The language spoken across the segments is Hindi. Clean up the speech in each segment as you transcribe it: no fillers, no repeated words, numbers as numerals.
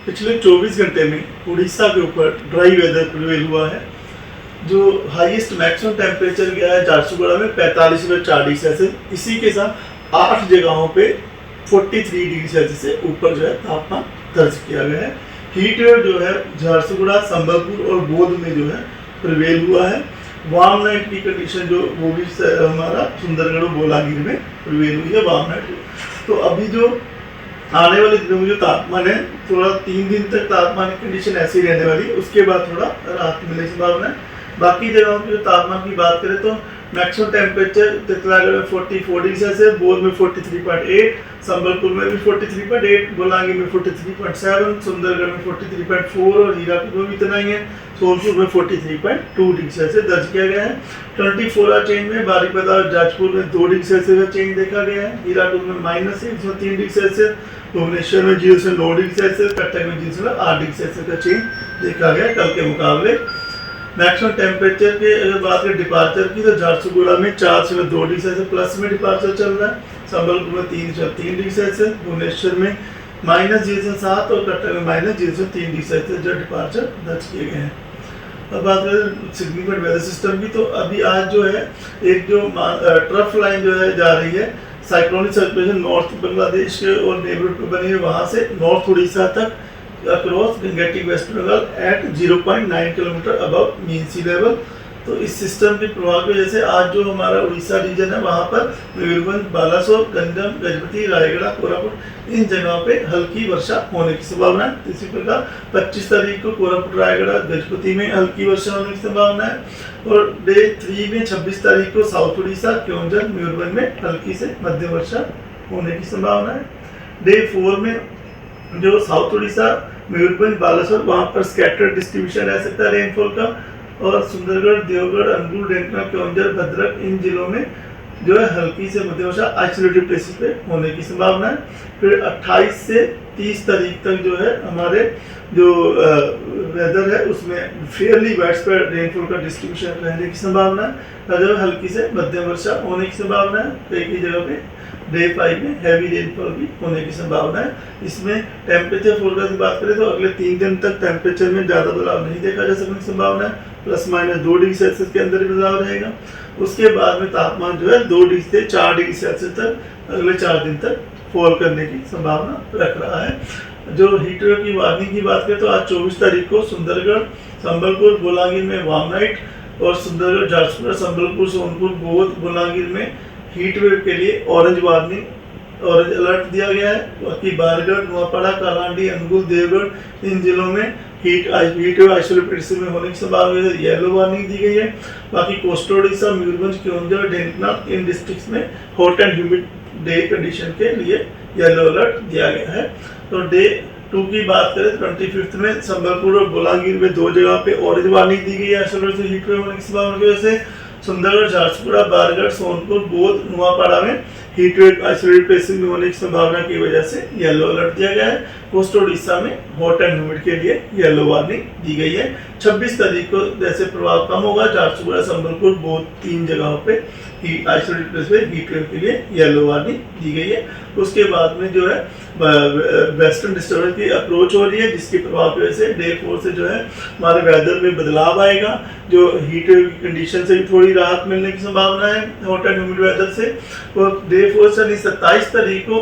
पिछले 24 घंटे में उड़ीसा के ऊपर ड्राई वेदर प्रिवेल हुआ है। जो हाईएस्ट मैक्सिमम टेम्परेचर गया है झारसुगुड़ा में 45.4 डिग्री सेल्सियस। इसी के साथ 8 जगहों पे 43 डिग्री सेल्सियस से ऊपर जो है तापमान दर्ज किया गया है। हीट वेव जो है झारसुगुड़ा, संबलपुर और बौद्ध में जो है प्रिवेल हुआ है। वार्म नाइट की कंडीशन जो वो भी हमारा सुंदरगढ़ और बोलांगीर में प्रिवेल हुई है वार्म नाइट। तो अभी जो आने वाले दिनों में जो तापमान है थोड़ा 3 दिन तक तापमान की कंडीशन ऐसी रहने वाली है, उसके बाद थोड़ा राहत मिलने की संभावना है। बाकी जगहों के जो तापमान की बात करें तो मैक्सिमम टेम्परेचर तितलागढ़ में 44 डिग्री सेल्सियस, बौद्ध में 43.8, संबलपुर में भी 43.8, बोलांगीर में 43.7, सुंदरगढ़ में 43.4 और हीराकुद में भी इतना ही है। सोनपुर में 43.2 डिग्री सेल्सियस दर्ज किया गया है। 24 आवर चेंज में बारिपदा और जाजपुर में 2 डिग्री सेल्सियस का चेंज देखा गया है। हीराकुद में -1 डिग्री सेल्सियस, भुवनेश्वर में 0 से 9 डिग्री सेल्सियस, कटक में 0 से 8 डिग्री सेल्सियस का चेंज देखा गया कल के मुकाबले। मैक्सिमम टेम्परेचर के अगर बात करें डिपार्चर की तो झारसुगुड़ा में 4 से 2 डिग्री सेल्सियस प्लस में डिपार्चर चल रहा है। संबलपुर में 3 से 3 डिग्री सेल्सियस, भुवनेश्वर में -0 से 7 और कटक में -0 से 3 डिग्री सेल्सियस जो डिपार्चर दर्ज किए गए हैं। अब बात करें सिग्निफिकेंट वेदर सिस्टम की तो अभी आज जो है एक जो ट्रफ लाइन जो है जा रही है साइक्लोनिक सर्कुलेशन नॉर्थ बांग्लादेश के और नेबरहुड पे बनी है, वहाँ से नॉर्थ उड़ीसा तक across Gangetic West Bengal at 0.9 kilometre above mean sea level. तो इस सिस्टम के प्रभाव की वजह से आज जो हमारा उड़ीसा रीजन है वहाँ पर मयूरभंज, बालासोर, गंजम, गजपति, रायगढ़, कोरापुट इन जगहों पे हल्की वर्षा होने की संभावना है। इसी प्रकार 25 तारीख को कोरापुट, रायगढ़, गजपति में हल्की वर्षा होने की संभावना है और डे 3 में 26 तारीख को साउथ उड़ीसा, क्योंझर, मयूरभंज में हल्की से मध्यम वर्षा होने की संभावना है। डे 4 में जो साउथ उड़ीसा, मयूरभंज, बालासोर वहाँ पर स्कैटर्ड डिस्ट्रीब्यूशन रह सकता है रेनफॉल का और सुंदरगढ़, देवगढ़, अनुगुल, डेंकना, क्योंझर, भद्रक इन जिलों में जो है हल्की से मध्यम वर्षा आइसोलेटेड प्लेसेस पे होने की संभावना है। फिर 28 से 30 तारीख तक जो है हमारे जो वेदर है उसमें फेयरली वाइडस्प्रेड रेनफॉल का डिस्ट्रीब्यूशन रहने की संभावना है। जो हल्की से मध्यम वर्षा होने की संभावना है। कई जगह पे डे 5 में हैवी रेनफॉल भी होने की संभावना है। इसमें टेम्परेचर फोरकास्ट की बात करें तो अगले 3 दिन तक टेम्परेचर में ज़्यादा बदलाव नहीं देखा जा सकने की संभावना है। ±2 डिग्री सेल्सियस के अंदर ही बदलाव रहेगा। उसके बाद में तापमान जो है 2 डिग्री से 4 डिग्री सेल्सियस तक अगले 4 दिन तक फॉल करने की संभावना रख रहा है। जो हीट वेव की वार्निंग की बात करें तो आज 24 तारीख को सुंदरगढ़, संबलपुर, बोलांगीर में वार्म नाइट और सुंदरगढ़, झारसुगुड़ा, संबलपुर, सोनपुर, बौद्ध, बोलांगीर में हीट वेव के लिए ऑरेंज वार्निंग, ऑरेंज अलर्ट दिया गया है। बाकी बारगढ़, नौपाड़ा, कालांडी, अनुगुल, देवगढ़ इन जिलों में हीट वेव आइसोलेटेड में होने की संभावना है, येलो वार्निंग दी गई है। बाकी कोस्टल उड़ीसा, मयूरभंज, क्योंझर, ढेंकनाथ इन डिस्ट्रिक्ट्स में hot and humid day condition के लिए येलो अलर्ट दिया गया है। तो डे 2 की बात करें 25 में संबलपुर और बोलांगीर में 2 जगह पे ऑरेंज वार्निंग दी गई है आइसोलेटेड हीट वेव होने की संभावना की वजह से। सुंदरगढ़, झारसुगुड़ा, बारगढ़, सोनपुर, बौद्ध, नुआपाड़ा में हीट वेव आइसोलेटेड प्लेसेस में होने की संभावना की वजह से येलो अलर्ट दिया गया है। कोस्टल उड़ीसा में हॉट एंड ह्यूमिड के लिए येलो वार्निंग दी गई है। 26 तारीख को जैसे प्रभाव कम होगा झारसुगुड़ा, संबलपुर, बौद्ध 3 जगहों पे आइसोलेटेड प्लेस पे हीट वेव के लिए येलो वार्निंग दी गई है। उसके बाद में जो है वेस्टर्न डिस्टर्बेंस की अप्रोच हो रही है जिसके प्रभाव की वजह से डे 4 से जो है हमारे वेदर में बदलाव आएगा। जो हीट वेव की कंडीशन से भी थोड़ी राहत मिलने की संभावना है हॉट एंड ह्यूमिड वेदर से। तो डे 4 से 27 तारीख को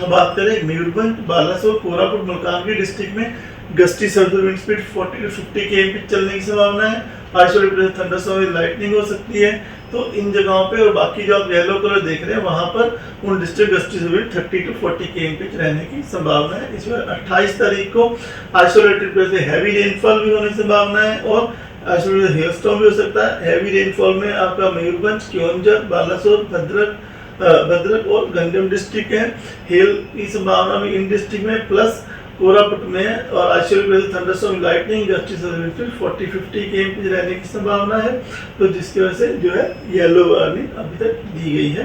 बात करें मयूरभंज, बालासोर, कोरापुट, मलकानगिरी डिस्ट्रिक्ट में gusty सर्दुल wind speed 40 to 50 km चलने की संभावना है। आइसोलेटेड थंडरस्टॉर्म में लाइटनिंग हो सकती है। तो इन जगहों पे और बाकी जो आप येलो कलर देख रहे हैं वहाँ पर उन डिस्ट्रिक्ट गस्टी सर्दुल 30 to 40 km रहने की संभावना है। इसमें 28 तारीख को आइसोलेटेड प्लेस में हैवी रेनफॉल भी होने की संभावना है और आइसोलेटेड हेलस्टॉर्म भी हो सकता है। हैवी रेनफॉल में आपका मयूरभंज, क्योंझर, बालासोर, भद्रक और गंजम डिस्ट्रिक्ट है। हेल की संभावना भी इन डिस्ट्रिक्ट में प्लस कोरापुट में और isolated thunderstorm lightning gusty service 40-50 km रहने की संभावना है। तो जिसकी वजह से जो है येलो वार्निंग अभी तक दी गई है।